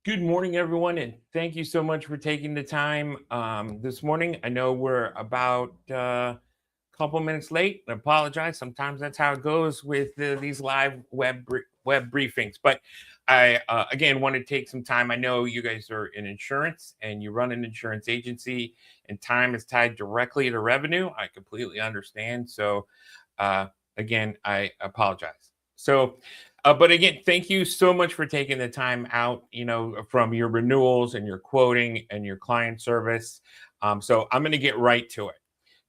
Good morning, everyone, and thank you so much for taking the time this morning. I know we're about a couple minutes late. I apologize. Sometimes that's how it goes with these live web briefings. But I again want to take some time. I know you guys are in insurance and you run an insurance agency, and time is tied directly to revenue. I completely understand. So uh, again, I apologize. But again, thank you so much for taking the time out, from your renewals and your quoting and your client service. So I'm going to get right to it.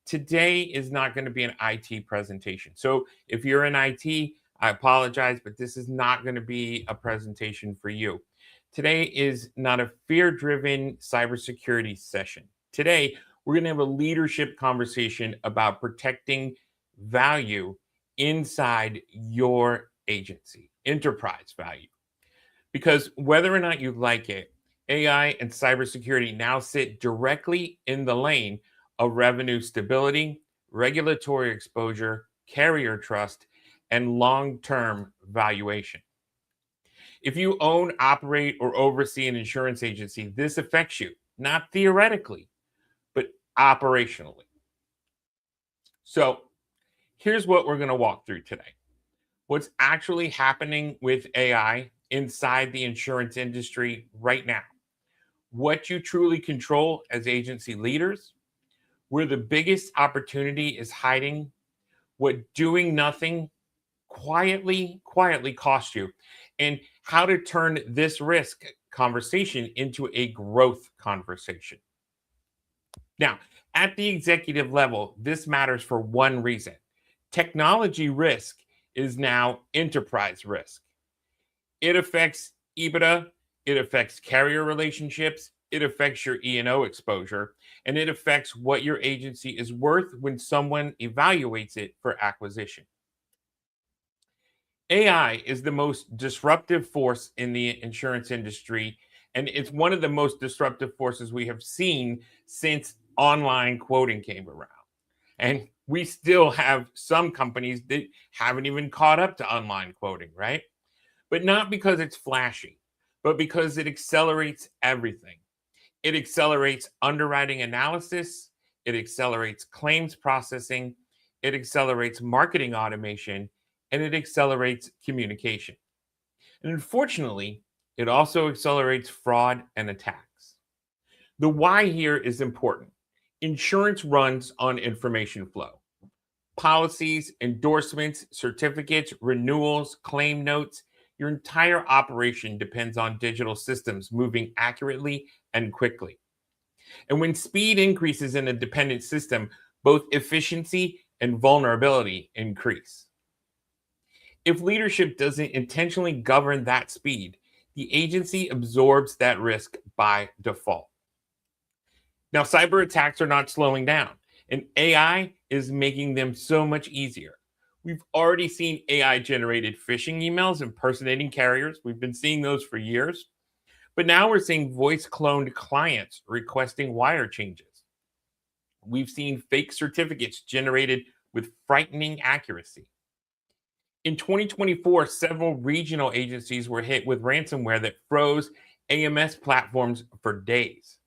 Today is not going to be an IT presentation. So if you're in IT, I apologize, but this is not going to be a presentation for you. Today is not a fear-driven cybersecurity session. Today, we're going to have a leadership conversation about protecting value inside your agency, enterprise value. Because whether or not you like it, AI and cybersecurity now sit directly in the lane of revenue stability, regulatory exposure, carrier trust, and long term valuation. If you own, operate, or oversee an insurance agency, this affects you, not theoretically, but operationally. So here's what we're going to walk through today: what's actually happening with AI inside the insurance industry right now, what you truly control as agency leaders, where the biggest opportunity is hiding, what doing nothing quietly costs you, and how to turn this risk conversation into a growth conversation. Now, at the executive level, this matters for one reason: technology risk is now enterprise risk. It affects EBITDA, it affects carrier relationships, it affects your E&O exposure, and it affects what your agency is worth when someone evaluates it for acquisition. AI is the most disruptive force in the insurance industry, and it's one of the most disruptive forces we have seen since online quoting came around. And we still have some companies that haven't even caught up to online quoting, right? But not because it's flashy, but because it accelerates everything. It accelerates underwriting analysis, it accelerates claims processing, it accelerates marketing automation, and it accelerates communication. And unfortunately, it also accelerates fraud and attacks. The why here is important. Insurance runs on information flow. Policies, endorsements, certificates, renewals, claim notes. Your entire operation depends on digital systems moving accurately and quickly. And when speed increases in a dependent system, both efficiency and vulnerability increase. If leadership doesn't intentionally govern that speed, the agency absorbs that risk by default. Now, cyber attacks are not slowing down, and AI is making them so much easier. We've already seen AI generated phishing emails impersonating carriers. We've been seeing those for years. But now we're seeing voice cloned clients requesting wire changes. We've seen fake certificates generated with frightening accuracy. In 2024, several regional agencies were hit with ransomware that froze AMS platforms for days.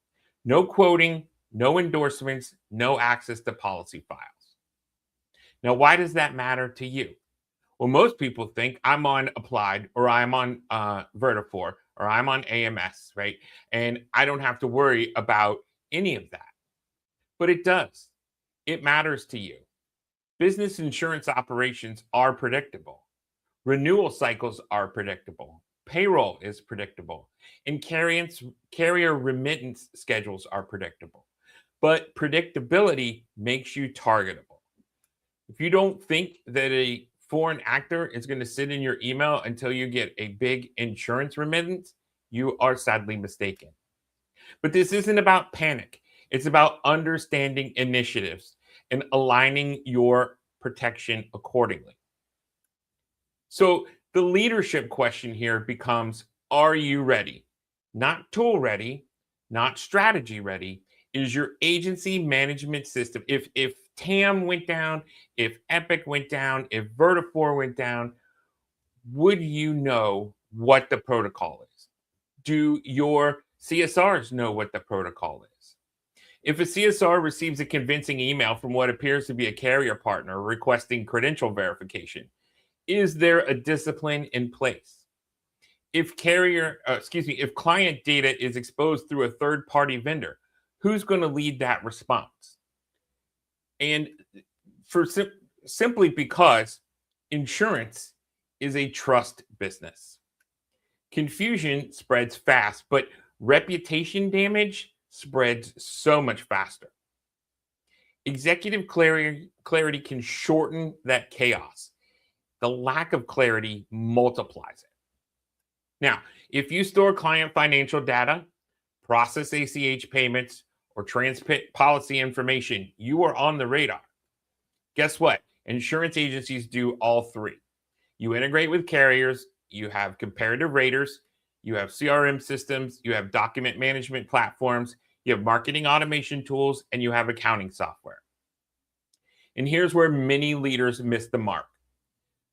No quoting, no endorsements, no access to policy files. Now, why does that matter to you? Well, most people think I'm on Applied or I'm on Vertifor or I'm on AMS, right? And I don't have to worry about any of that. But it does. It matters to you. Business insurance operations are predictable. Renewal cycles are predictable. Payroll is predictable. And carrier remittance schedules are predictable. But predictability makes you targetable. If you don't think that a foreign actor is going to sit in your email until you get a big insurance remittance, you are sadly mistaken. But this isn't about panic. It's about understanding initiatives and aligning your protection accordingly. So the leadership question here becomes, are you ready? Not tool ready, not strategy ready. Is your agency management system, if TAM went down, if Epic went down, if Vertifor went down, would you know what the protocol is? Do your CSRs know what the protocol is? If a CSR receives a convincing email from what appears to be a carrier partner requesting credential verification, is there a discipline in place? If client data is exposed through a third-party vendor, who's going to lead that response? And for simply because insurance is a trust business. Confusion spreads fast, but reputation damage spreads so much faster. Executive clarity can shorten that chaos. The lack of clarity multiplies it. Now, if you store client financial data, process ACH payments, or transmit policy information, you are on the radar. Guess what? Insurance agencies do all three. You integrate with carriers, you have comparative raters, you have CRM systems, you have document management platforms, you have marketing automation tools, and you have accounting software. And here's where many leaders miss the mark.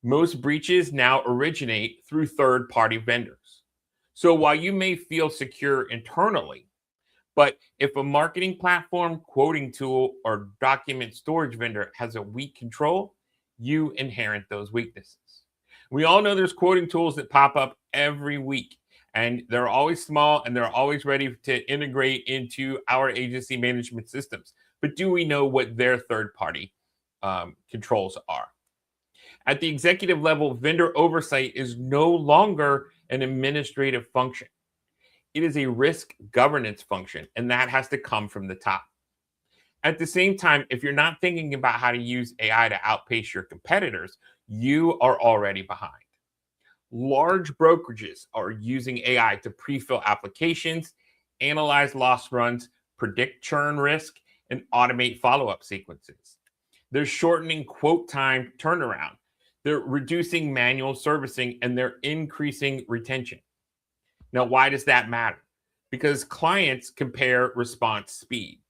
Most breaches now originate through third-party vendors. So while you may feel secure internally, but if a marketing platform, quoting tool, or document storage vendor has a weak control, you inherit those weaknesses. We all know there's quoting tools that pop up every week, and they're always small and they're always ready to integrate into our agency management systems. But do we know what their third-party controls are? At the executive level, vendor oversight is no longer an administrative function. It is a risk governance function, and that has to come from the top. At the same time, if you're not thinking about how to use AI to outpace your competitors, you are already behind. Large brokerages are using AI to pre-fill applications, analyze loss runs, predict churn risk, and automate follow-up sequences. They're shortening quote time turnaround. They're reducing manual servicing, and they're increasing retention. Now, why does that matter? Because clients compare response speed.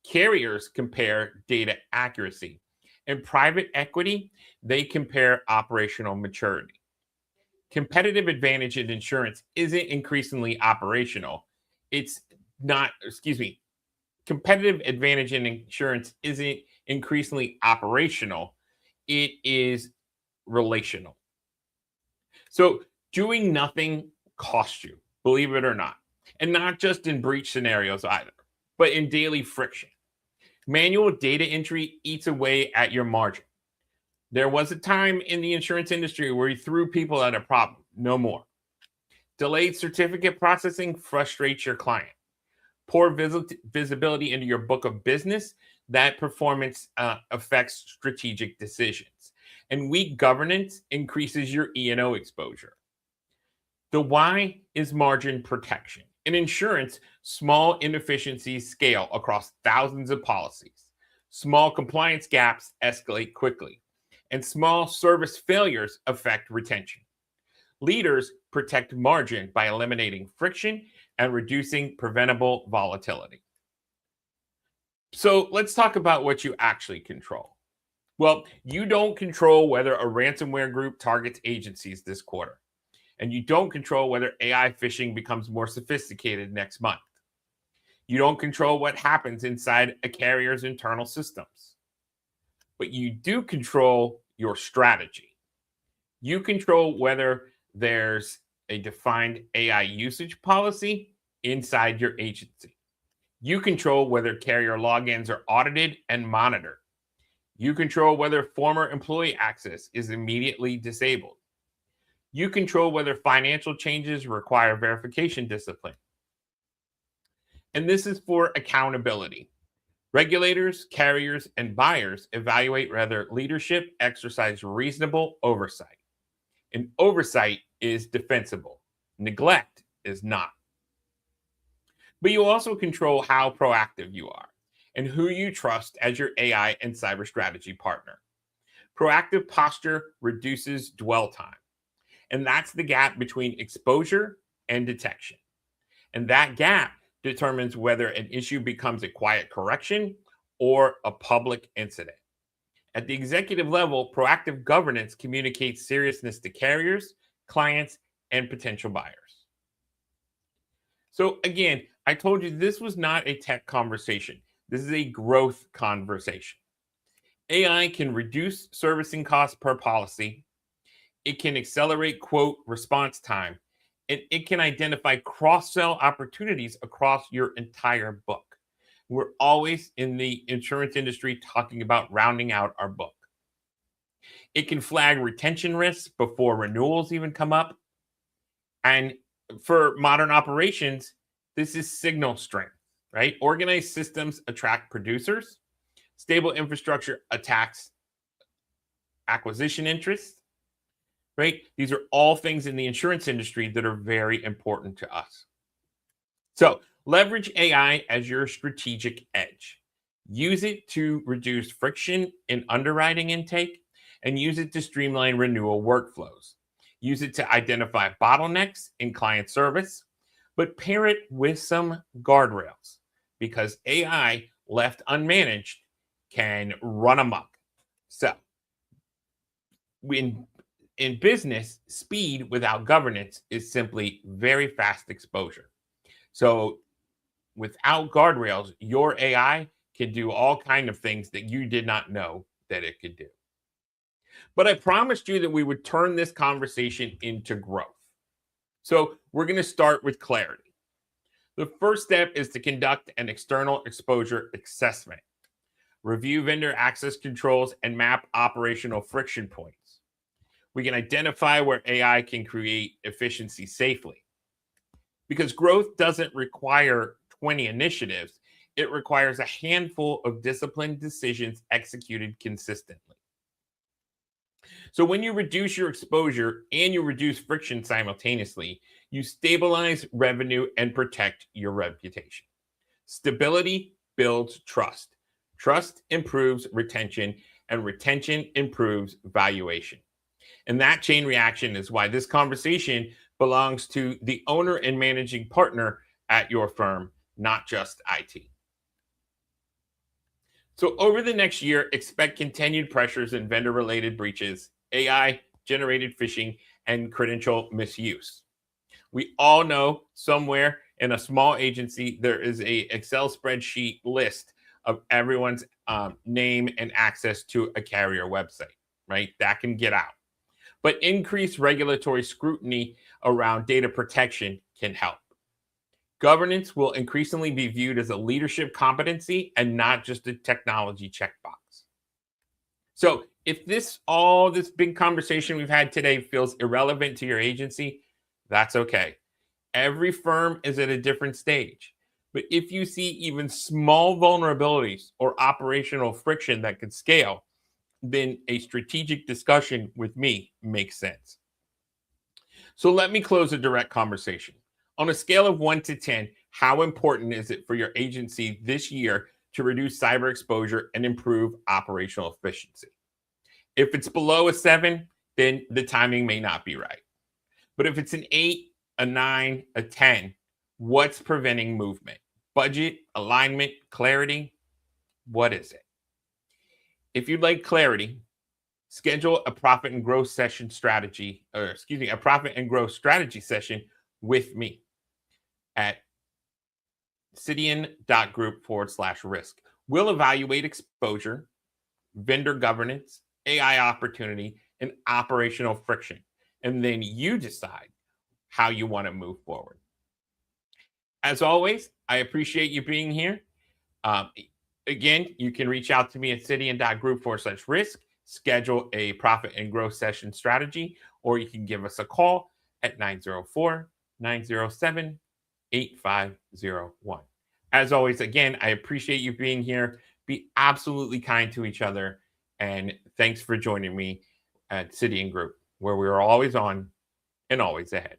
Carriers compare data accuracy. And private equity, they compare operational maturity. Competitive advantage in insurance isn't increasingly operational. It's not, excuse me, competitive advantage in insurance isn't increasingly operational. It is relational. So doing nothing costs you, believe it or not. And not just in breach scenarios either, but in daily friction. Manual data entry eats away at your margin. There was a time in the insurance industry where you threw people at a problem. No more. Delayed certificate processing frustrates your client. Poor visibility into your book of business, that performance affects strategic decisions. And weak governance increases your E&O exposure. The why is margin protection. In insurance, small inefficiencies scale across thousands of policies. Small compliance gaps escalate quickly, and small service failures affect retention. Leaders protect margin by eliminating friction and reducing preventable volatility. So let's talk about what you actually control. Well, you don't control whether a ransomware group targets agencies this quarter, and you don't control whether AI phishing becomes more sophisticated next month. You don't control what happens inside a carrier's internal systems, but you do control your strategy. You control whether there's a defined AI usage policy inside your agency. You control whether carrier logins are audited and monitored. You control whether former employee access is immediately disabled. You control whether financial changes require verification discipline. And this is for accountability. Regulators, carriers, and buyers evaluate whether leadership exercise reasonable oversight. And oversight is defensible. Neglect is not. But you also control how proactive you are and who you trust as your AI and cyber strategy partner. Proactive posture reduces dwell time. And that's the gap between exposure and detection. And that gap determines whether an issue becomes a quiet correction or a public incident. At the executive level, proactive governance communicates seriousness to carriers, clients, and potential buyers. So again, I told you this was not a tech conversation. This is a growth conversation. AI can reduce servicing costs per policy. It can accelerate quote response time. And it can identify cross sell opportunities across your entire book. We're always in the insurance industry talking about rounding out our book. It can flag retention risks before renewals even come up. And for modern operations, this is signal strength, right? Organized systems attract producers, stable infrastructure attacks acquisition interests, right? These are all things in the insurance industry that are very important to us. So leverage AI as your strategic edge. Use it to reduce friction in underwriting intake and use it to streamline renewal workflows. Use it to identify bottlenecks in client service, but pair it with some guardrails because AI left unmanaged can run amok. So, in business, speed without governance is simply very fast exposure. So, without guardrails, your AI can do all kind of things that you did not know that it could do. But I promised you that we would turn this conversation into growth. So we're going to start with clarity. The first step is to conduct an external exposure assessment, review vendor access controls, and map operational friction points. We can identify where AI can create efficiency safely. Because growth doesn't require 20 initiatives, it requires a handful of disciplined decisions executed consistently. So when you reduce your exposure and you reduce friction simultaneously, you stabilize revenue and protect your reputation. Stability builds trust. Trust improves retention, and retention improves valuation. And that chain reaction is why this conversation belongs to the owner and managing partner at your firm, not just IT. So over the next year, expect continued pressures in vendor-related breaches, AI-generated phishing, and credential misuse. We all know somewhere in a small agency, there is a Excel spreadsheet list of everyone's name and access to a carrier website, right? That can get out. But increased regulatory scrutiny around data protection can help. Governance will increasingly be viewed as a leadership competency and not just a technology checkbox. So if this big conversation we've had today feels irrelevant to your agency, that's okay. Every firm is at a different stage. But if you see even small vulnerabilities or operational friction that could scale, then a strategic discussion with me makes sense. So let me close a direct conversation. On a scale of 1 to 10, how important is it for your agency this year to reduce cyber exposure and improve operational efficiency? If it's below a 7, then the timing may not be right. But if it's an 8, a 9, a 10, what's preventing movement? Budget, alignment, clarity? What is it? If you'd like clarity, schedule a profit and growth session strategy, a profit and growth strategy session with me at cidian.group/risk. We'll evaluate exposure, vendor governance, AI opportunity, and operational friction. And then you decide how you want to move forward. As always, I appreciate you being here. Again, you can reach out to me at cidian.group/risk, schedule a profit and growth session strategy, or you can give us a call at 904-907-8501. As always, again, I appreciate you being here. Be absolutely kind to each other. And thanks for joining me at Cidian Group, where we are always on and always ahead.